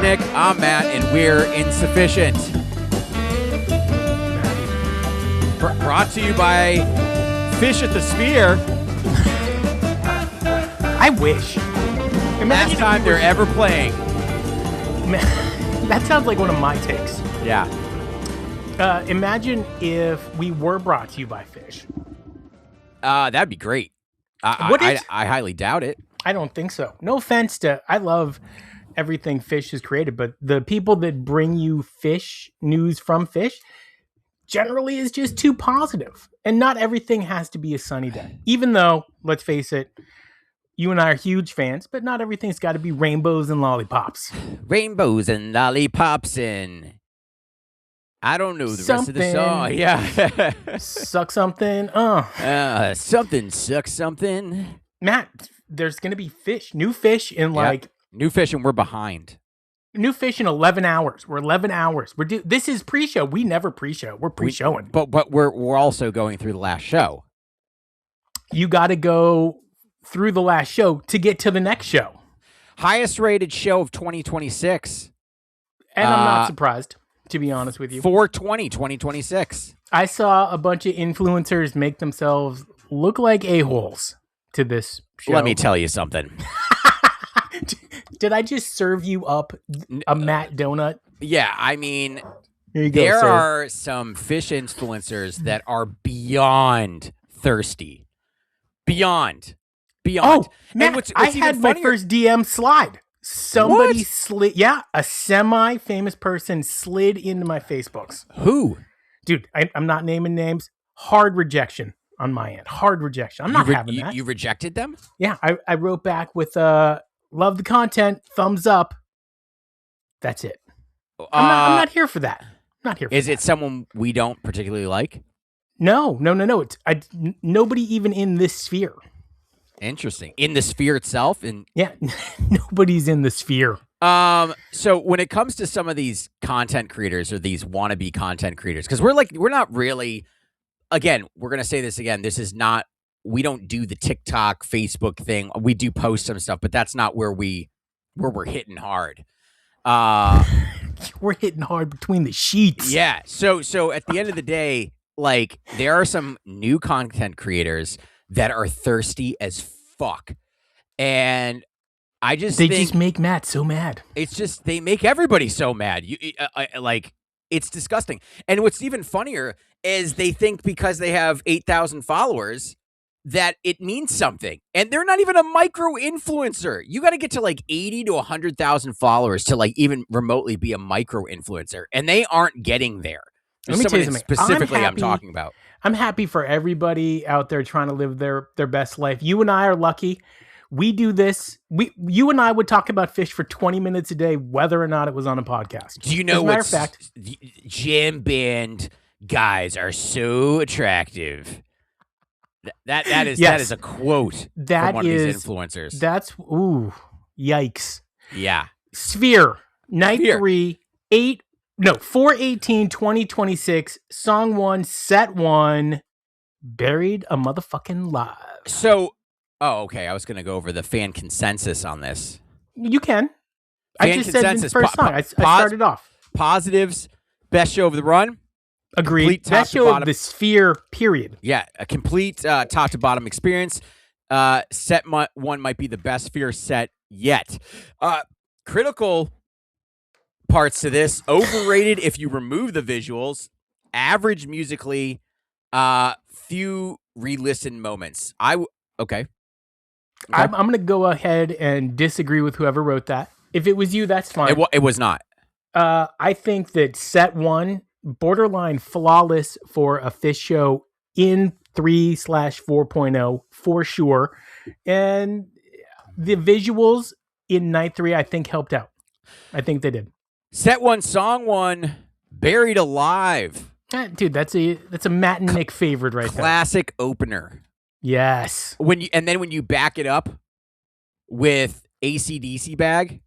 Nick. I'm Matt, and we're Insufficient. Brought to you by Fish at the Sphere. I wish. Last time they're ever playing. That sounds like one of my takes. Yeah. Imagine if we were brought to you by Fish. That'd be great. I highly doubt it. I don't think so. No offense to, I love everything Fish has created, but the people that bring you Fish news from Fish generally is just too positive. And not everything has to be a sunny day. Even though, let's face it, you and I are huge fans, but not everything's got to be rainbows and lollipops. Rainbows and lollipops and I don't know the rest of the song. Yeah. Suck something. Something sucks something. Matt, there's going to be new fish in new fish, and we're behind. New fish in 11 hours. We're 11 hours. This is pre-show. We never pre-show. We're pre-showing. But we're also going through the last show. You got to go through the last show to get to the next show. Highest rated show of 2026. And I'm not surprised, to be honest with you. 2026. I saw a bunch of influencers make themselves look like a-holes to this show. Let me tell you something. Did I just serve you up a Matt donut? Yeah, I mean, there are some fish influencers that are beyond thirsty. Beyond. Oh, Matt, and what's I had my first DM slide. Somebody slid. Yeah, a semi-famous person slid into my Facebooks. Who? Dude, I'm not naming names. Hard rejection on my end. Hard rejection. I'm not having that. You rejected them? Yeah, I wrote back with love the content, thumbs up. That's it. I'm not here for that. I'm not here for Is that. it someone we don't particularly like? No. It's nobody even in this sphere. Interesting. In the sphere itself? Yeah, nobody's in the sphere. So when it comes to some of these content creators or these wannabe content creators, because we're not really, again, we're going to say this again, this is not, we don't do the TikTok, Facebook thing. We do post some stuff, but that's not where we're hitting hard. We're hitting hard between the sheets. Yeah. So at the end of the day, like, there are some new content creators that are thirsty as fuck. And I just think just make Matt so mad. It's just, they make everybody so mad. Like, it's disgusting. And what's even funnier is they think because they have 8,000 followers that it means something. And they're not even a micro influencer. You got to get to like 80 to 100,000 followers to like even remotely be a micro influencer. And they aren't getting there. Let me tell you something. Specifically, I'm talking about. I'm happy for everybody out there trying to live their best life. You and I are lucky. We do this. You and I would talk about fish for 20 minutes a day, whether or not it was on a podcast. Do you know what? Gym band guys are so attractive. That is a quote from one of these influencers. That's yikes. Yeah. Sphere, night 3, 4/18/2026, song 1, set 1, buried a motherfucking live. So, okay. I was going to go over the fan consensus on this. You can. I just said the first song. I started off. Positives, best show of the run. Agreed. Best show of the Sphere, period. Yeah, a complete top to bottom experience. Set 1 might be the best Sphere set yet. Critical parts to this: overrated if you remove the visuals, average musically, few re-listen moments. Okay. I'm going to go ahead and disagree with whoever wrote that. If it was you, that's fine. It was not. I think that set 1, borderline flawless for a fish show in 3/4.0 for sure. And the visuals in night 3, I think, helped out. I think they did. Set 1, song 1, buried alive. Dude, that's a Matt and Nick favorite right there. Classic opener. Yes. When you back it up with AC/DC bag.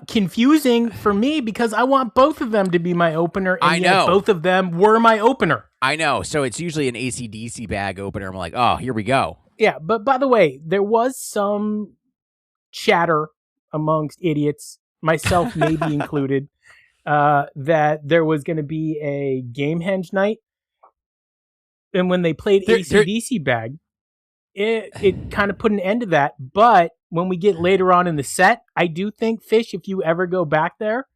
Confusing for me because I want both of them to be my opener. And I know. Both of them were my opener. I know. So it's usually an AC/DC bag opener. I'm like, oh, here we go. Yeah. But by the way, there was some chatter amongst idiots myself maybe included, that there was going to be a Gamehenge night. And when they played AC/DC Bag, it kind of put an end to that. But when we get later on in the set, I do think, Fish, if you ever go back there,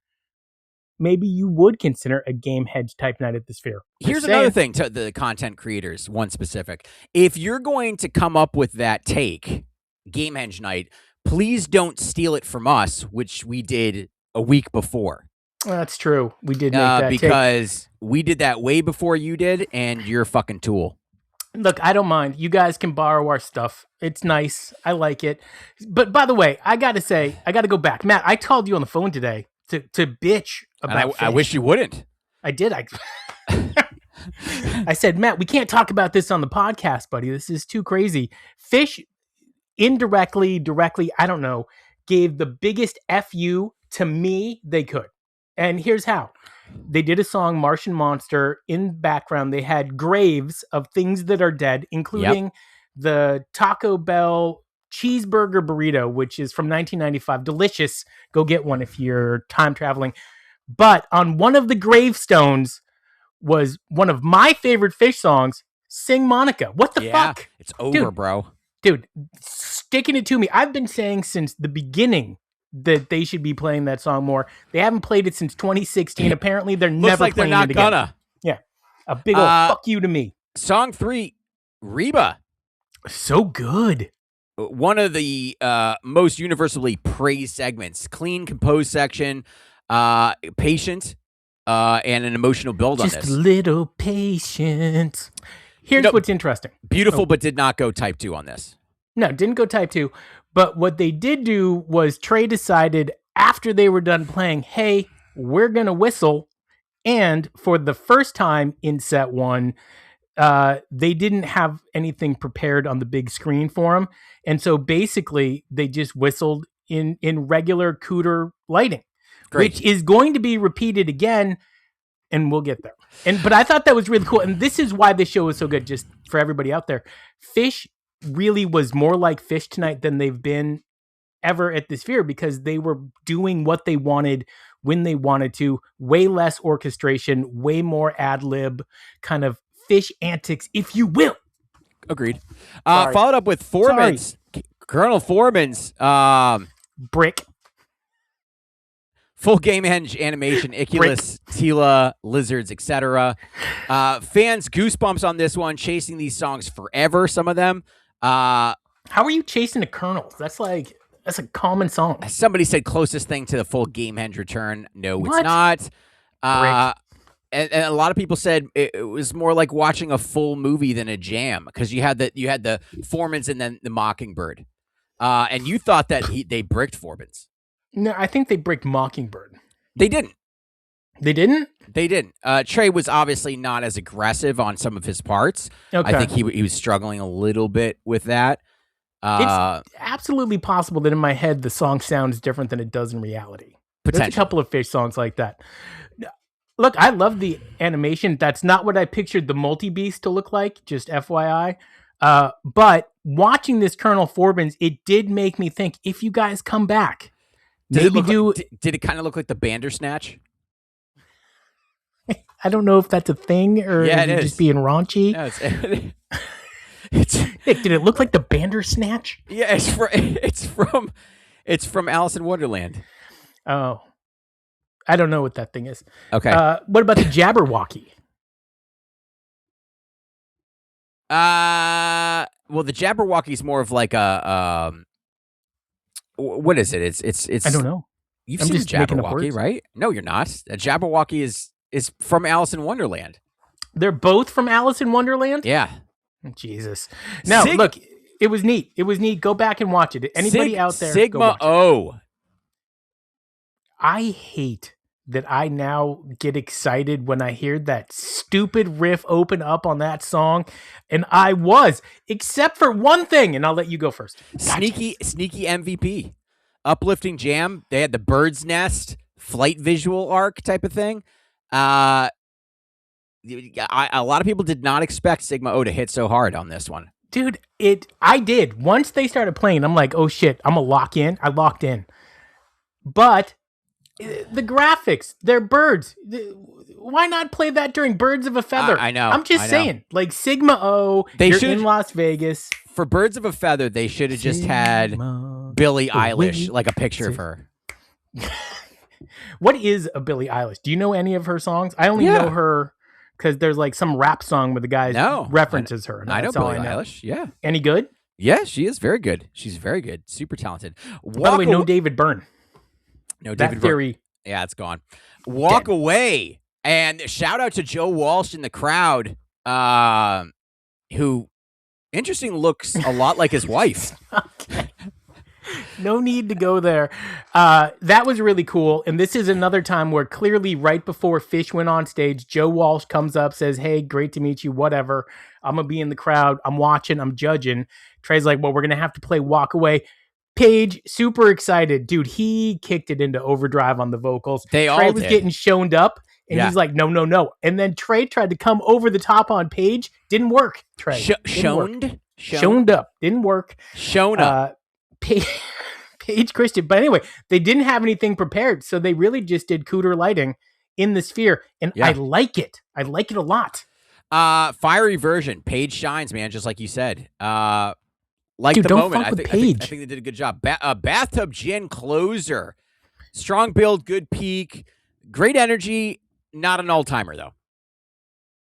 maybe you would consider a Gamehenge type night at the Sphere. Here's another thing to the content creators, one specific. If you're going to come up with that take, Gamehenge night, please don't steal it from us, which we did a week before. That's true. We did make that because we did that way before you did, and you're a fucking tool. Look, I don't mind. You guys can borrow our stuff. It's nice. I like it. But by the way, I got to go back. Matt, I called you on the phone today to bitch about I wish you wouldn't. I did. I said, Matt, we can't talk about this on the podcast, buddy. This is too crazy. Fish indirectly, directly, I don't know, gave the biggest FU to me they could. And here's how. They did a song, Martian Monster. In background, they had graves of things that are dead, including the Taco Bell cheeseburger burrito, which is from 1995. Delicious. Go get one if you're time traveling. But on one of the gravestones was one of my favorite Fish songs, Sing Monica. What the fuck? It's over, bro. Dude, sticking it to me. I've been saying since the beginning that they should be playing that song more. They haven't played it since 2016. Apparently, they're never like playing they're not it again. gonna. Yeah. A big old fuck you to me. Song 3, Reba. So good. One of the most universally praised segments. Clean, composed section, patient, and an emotional build on this. Just a little patience. Here's what's interesting. Beautiful, but did not go type 2 on this. No, didn't go type 2. But what they did do was Trey decided after they were done playing, hey, we're going to whistle. And for the first time in set 1, they didn't have anything prepared on the big screen for them. And so basically they just whistled in regular cooter lighting, which is going to be repeated again. And we'll get there. But I thought that was really cool. And this is why this show is so good, just for everybody out there. Fish really was more like Fish tonight than they've been ever at the Sphere, because they were doing what they wanted when they wanted to. Way less orchestration, way more ad-lib kind of Fish antics, if you will. Agreed. Followed up with Foreman's, Colonel Foreman's Brick. Full Gamehenge animation, Iculus, Tila, lizards, etc. Fans goosebumps on this one, chasing these songs forever, some of them. How are you chasing a Colonel? That's a common song. Somebody said closest thing to the full Gamehenge return. No, it's not. And a lot of people said it was more like watching a full movie than a jam, because you had the Foreman's and then the Mockingbird. And you thought that they bricked Foreman's. No, I think they bricked Mockingbird. They didn't. They didn't? They didn't. Trey was obviously not as aggressive on some of his parts. Okay. I think he was struggling a little bit with that. It's absolutely possible that in my head the song sounds different than it does in reality. There's a couple of Fish songs like that. Look, I love the animation. That's not what I pictured the multi-beast to look like, just FYI. But watching this Colonel Forbins, it did make me think, if you guys come back, did it kind of look like the Bandersnatch? I don't know if that's a thing or is just being raunchy. No, Nick, did it look like the Bandersnatch? Yeah, it's from Alice in Wonderland. Oh, I don't know what that thing is. Okay. What about the Jabberwocky? Well, the Jabberwocky is more of like a what is it? It's. I don't know. You've seen the Jabberwocky, right? No, you're not. A Jabberwocky is from Alice in Wonderland. They're both from Alice in Wonderland? Yeah. Jesus. No, look, it was neat. It was neat. Go back and watch it. Anybody out there? Sigma O. I hate that I now get excited when I hear that stupid riff open up on that song. And I was, except for one thing, and I'll let you go first. Sneaky MVP. Uplifting jam. They had the bird's nest, flight visual arc type of thing. A lot of people did not expect Sigma O to hit so hard on this one. Dude, I did. Once they started playing, I'm like, oh shit, I'm gonna lock in. I locked in. But The graphics, they're birds. Why not play that during Birds of a Feather? I know. I'm just saying, like Sigma O, you're in Las Vegas. For Birds of a Feather, they should have just had Billie Eilish, like a picture of her. What is a Billie Eilish? Do you know any of her songs? I only know her because there's like some rap song where the guy references her. I know Billie Eilish. Yeah. Any good? Yeah, she is very good. She's very good. Super talented. By the way, no David Byrne. No that David theory. Byrne. Yeah, it's gone. Walk Away. And shout out to Joe Walsh in the crowd, who, interesting, looks a lot like his wife. Okay. No need to go there. That was really cool. And this is another time where clearly right before Fish went on stage, Joe Walsh comes up, says, hey, great to meet you, whatever. I'm going to be in the crowd. I'm watching. I'm judging. Trey's like, well, we're going to have to play Walk Away. Paige, super excited. Dude, he kicked it into overdrive on the vocals. Trey was getting shown up. And he's like, no. And then Trey tried to come over the top on Paige. Didn't work, Trey. Showned up. Didn't work. Shown up. Paige Christian. But anyway, they didn't have anything prepared. So they really just did cooter lighting in the Sphere. And I like it. I like it a lot. Fiery version. Paige shines, man, just like you said. Dude, the moment. I think they did a good job. Bathtub Gin closer. Strong build, good peak, great energy. Not an all-timer, though.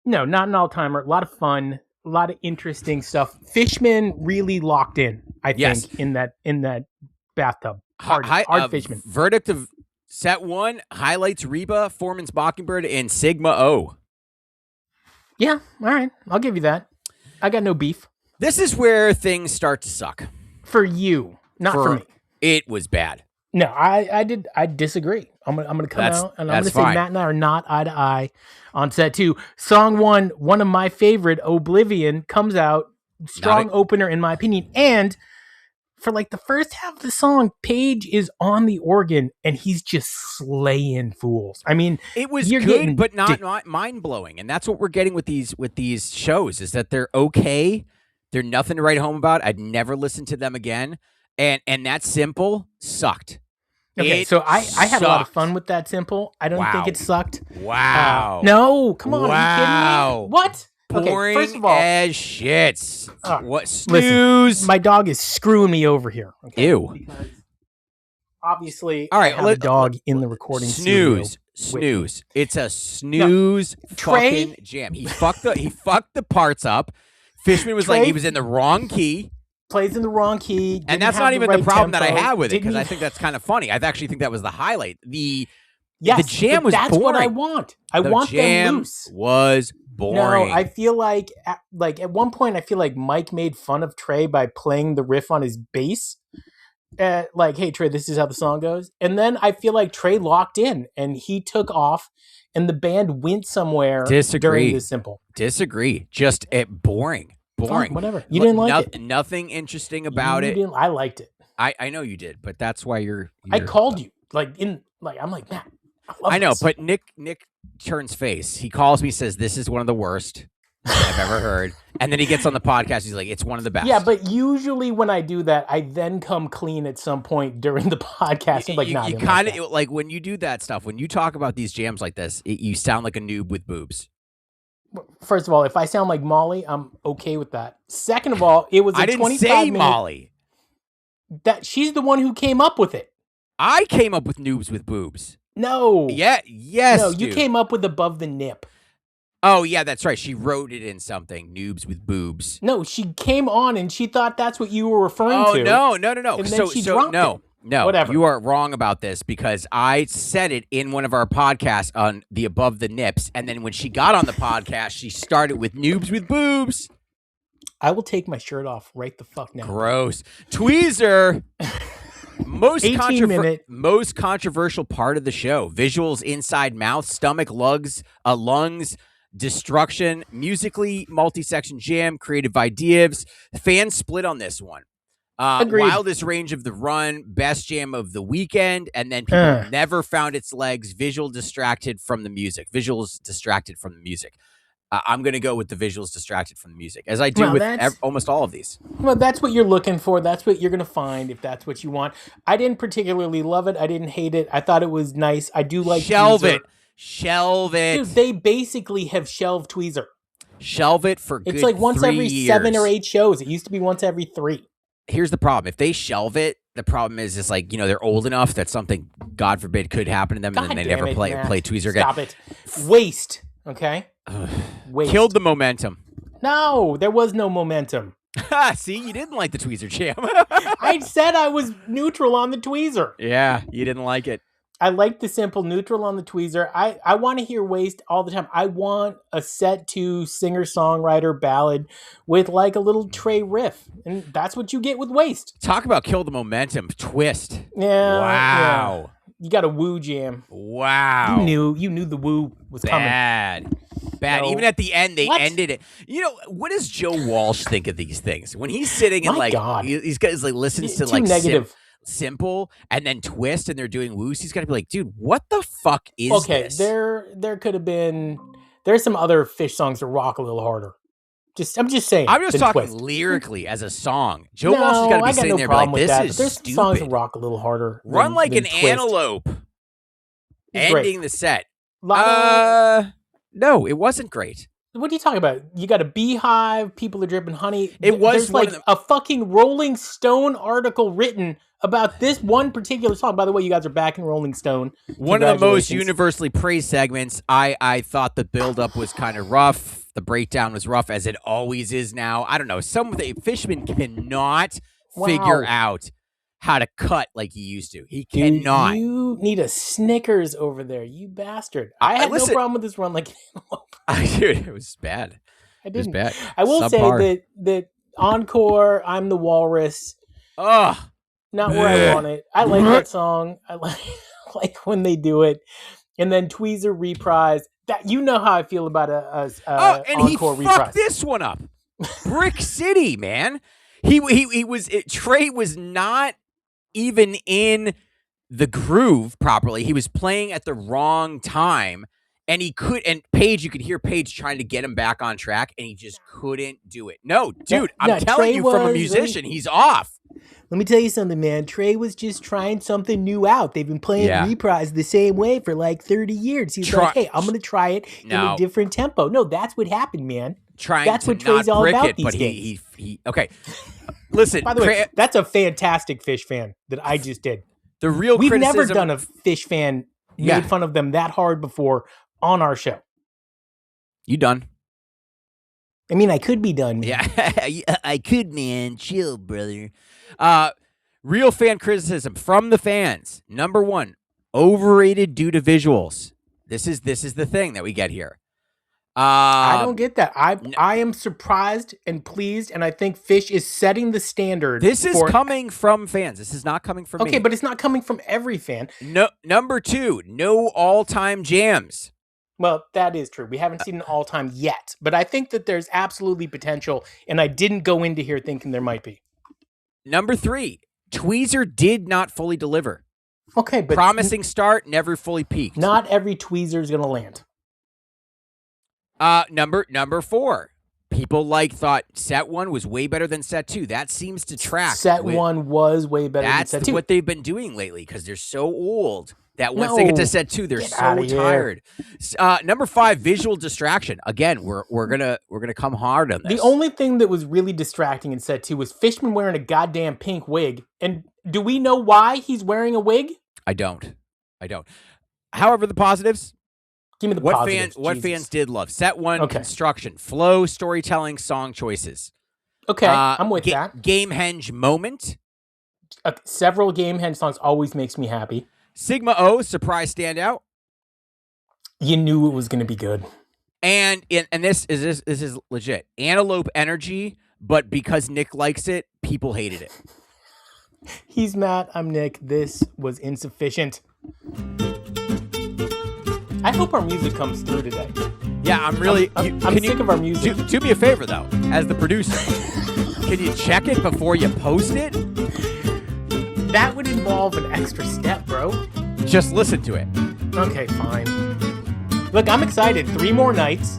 No, not an all-timer. A lot of fun, a lot of interesting stuff. Fishman really locked in, I think, in that bathtub. Hard Fishman. Verdict of set 1, highlights Reba, Foreman's Mockingbird, and Sigma O. Yeah, all right. I'll give you that. I got no beef. This is where things start to suck. For you, not for me. It was bad. No, I disagree. I'm gonna come out and I'm gonna say Matt and I are not eye to eye on set 2. Song 1, one of my favorite, Oblivion, comes out. Strong opener in my opinion. And for like the first half of the song, Paige is on the organ and he's just slaying fools. I mean, it was good, but not mind blowing. And that's what we're getting with these shows, is that they're okay. They're nothing to write home about. I'd never listen to them again. And that Simple sucked. Okay, so I had a lot of fun with that Simple. I don't think it sucked. Wow. No, come on. Are you kidding me? What? Boring first of all, as shits. What snooze? Listen, my dog is screwing me over here. Okay? Ew. Because obviously, all right, I have a dog in the recording studio. Snooze. It's a snooze fucking jam. He fucked the parts up. Fishman was like, he was in the wrong key. Plays in the wrong key. And that's not even the problem that I have with it, because I think that's kind of funny. I actually think that was the highlight. The jam was boring. That's what I want. I want them loose. Was boring. No, I feel like at one point, I feel like Mike made fun of Trey by playing the riff on his bass. Like, hey, Trey, this is how the song goes. And then I feel like Trey locked in and he took off and the band went somewhere during this Simple. Disagree. Just boring. Boring. Whatever. You didn't like it. Nothing interesting about it. I liked it. I know you did, but that's why you're I called you. I'm like, Matt, I know, but Nick turns face. He calls me, says, this is one of the worst I've ever heard. And then he gets on the podcast. He's like, it's one of the best. Yeah, but usually when I do that, I then come clean at some point during the podcast. I'm like, nah, you kind of like when you do that stuff, when you talk about these jams like this, you sound like a noob with boobs. First of all, if I sound like Molly, I'm okay with that. Second of all, it was a 25 minute. I didn't say Molly. That she's the one who came up with it. I came up with noobs with boobs. No. Yeah. Yes. No, you came up with above the nip. Oh yeah, that's right. She wrote it in something. Noobs with boobs. No, she came on and she thought that's what you were referring to. Oh no. And then she dropped it. No, whatever. You are wrong about this, because I said it in one of our podcasts on the Above the Nips, and then when she got on the podcast, she started with noobs with boobs. I will take my shirt off right the fuck now. Gross. Tweezer. Most controversial part of the show. Visuals inside mouth, stomach, lungs, destruction, musically multi-section jam, creative ideas. Fans split on this one. Wildest range of the run, best jam of the weekend, and then people never found its legs. Visuals distracted from the music. I'm going to go with the visuals distracted from the music, as I do Well, with that's almost all of these. well, that's what you're looking for. That's what you're gonna find if that's what you want. I didn't particularly love it. I didn't hate it. I thought it was nice. I do like Shelve Tweezer. it. Shelve it. Dude, they basically have shelved Tweezer. Shelve it for good It's like once 3 every years. 7 or 8 shows. It used to be once every 3. Here's the problem. If they shelve it, the problem is it's like, they're old enough that something, God forbid, could happen to them, and then they never play Tweezer again. Stop it. Waste. Okay? Waste. Killed the momentum. No, there was no momentum. See, you didn't like the Tweezer jam. I said I was neutral on the Tweezer. Yeah, you didn't like it. I like the simple neutral on the Tweezer. I want to hear Waste all the time. I want a set 2 singer-songwriter ballad with like a little Trey riff. And that's what you get with Waste. Talk about kill the momentum. Twist. Yeah. Wow. Yeah. You got a woo jam. Wow. You knew the woo was coming. Bad. No. Even at the end, they ended it. What does Joe Walsh think of these things? When he's sitting and he's got listens to negative. Simple and then Twist, and they're doing woos, he's got to be like, dude, what the fuck is this? There could have been. There's some other Fish songs that rock a little harder. I'm just saying. I'm just talking Twist. Lyrically as a song. Joe Walsh has got to be sitting there like, this is there's stupid. Songs that rock a little harder. Run like an Twist. antelope. Ending the set. No, it wasn't great. What are you talking about? You got a beehive. People are dripping honey. There's like a fucking Rolling Stone article written about this one particular song. By the way, you guys are back in Rolling Stone. One of the most universally praised segments. I thought the buildup was kind of rough. The breakdown was rough, as it always is now. I don't know. Fishman cannot figure out how to cut like he used to. He cannot. You need a Snickers over there, you bastard. I had no problem with this run like dude, it was bad. It was bad. I will say that Encore, I'm the Walrus. Ugh. Not where I want it. I like that song. I like when they do it. And then Tweezer reprise. That you know how I feel about a Encore reprise. Fucked this one up. Brick City, man. Trey was not even in the groove properly. He was playing at the wrong time, and you could hear Paige trying to get him back on track, and he just couldn't do it. No, dude, I'm telling you from a musician, he's off. Let me tell you something, man. Trey was just trying something new out. They've been playing reprise the same way for like 30 years. He's like, hey, I'm going to try it in a different tempo. No, that's what happened, man. That's what Trey's all about these days. He okay. Listen, by the way, that's a fantastic Fish fan that I just did. We've never done a Fish fan made fun of them that hard before on our show. You done? I mean, I could be done, man. Yeah, I could, man. Chill, brother. Real fan criticism from the fans. Number 1, overrated due to visuals. This is the thing that we get here. I don't get that. I am surprised and pleased, and I think Fish is setting the standard. This is coming from fans. This is not coming from me. Okay, but it's not coming from every fan. No. Number 2, no all-time jams. Well, that is true. We haven't seen an all-time yet, but I think that there's absolutely potential, and I didn't go into here thinking there might be. Number 3, Tweezer did not fully deliver. Okay, but promising start, never fully peaked. Not every Tweezer is going to land. Number 4, people thought set 1 was way better than set 2. That seems to track. Set 1 was way better than set 2. That's what they've been doing lately because they're so old that once they get to set 2, they're so tired. Number 5, visual distraction. Again, we're gonna come hard on this. The only thing that was really distracting in set 2 was Fishman wearing a goddamn pink wig. And do we know why he's wearing a wig? I don't. However, the positives. Give me the positives. What fans did love. Set 1, construction, flow, storytelling, song choices. Okay, I'm with that. Gamehenge moment. Several Gamehenge songs always makes me happy. Sigma O, surprise standout. You knew it was going to be good. And this is legit. Antelope energy, but because Nick likes it, people hated it. He's Matt, I'm Nick. This was Insufficient. I hope our music comes through today. Yeah, I'm really... I'm sick of our music. Do me a favor, though, as the producer. Can you check it before you post it? That would involve an extra step, bro. Just listen to it. Okay, fine. Look, I'm excited. 3 more nights.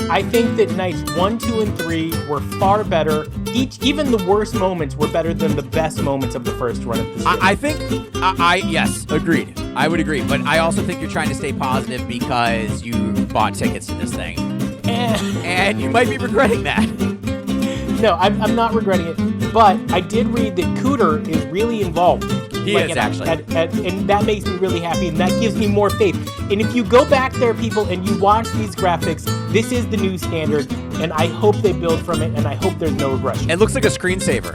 I think that nights 1, 2, and 3 were far better. Even the worst moments were better than the best moments of the first run of the series. I think, yes, agreed. I would agree. But I also think you're trying to stay positive because you bought tickets to this thing. And you might be regretting that. No, I'm not regretting it. But I did read that Cooter is really involved. He is, actually. And that makes me really happy, and that gives me more faith. And if you go back there, people, and you watch these graphics, this is the new standard, and I hope they build from it, and I hope there's no regression. It looks like a screensaver.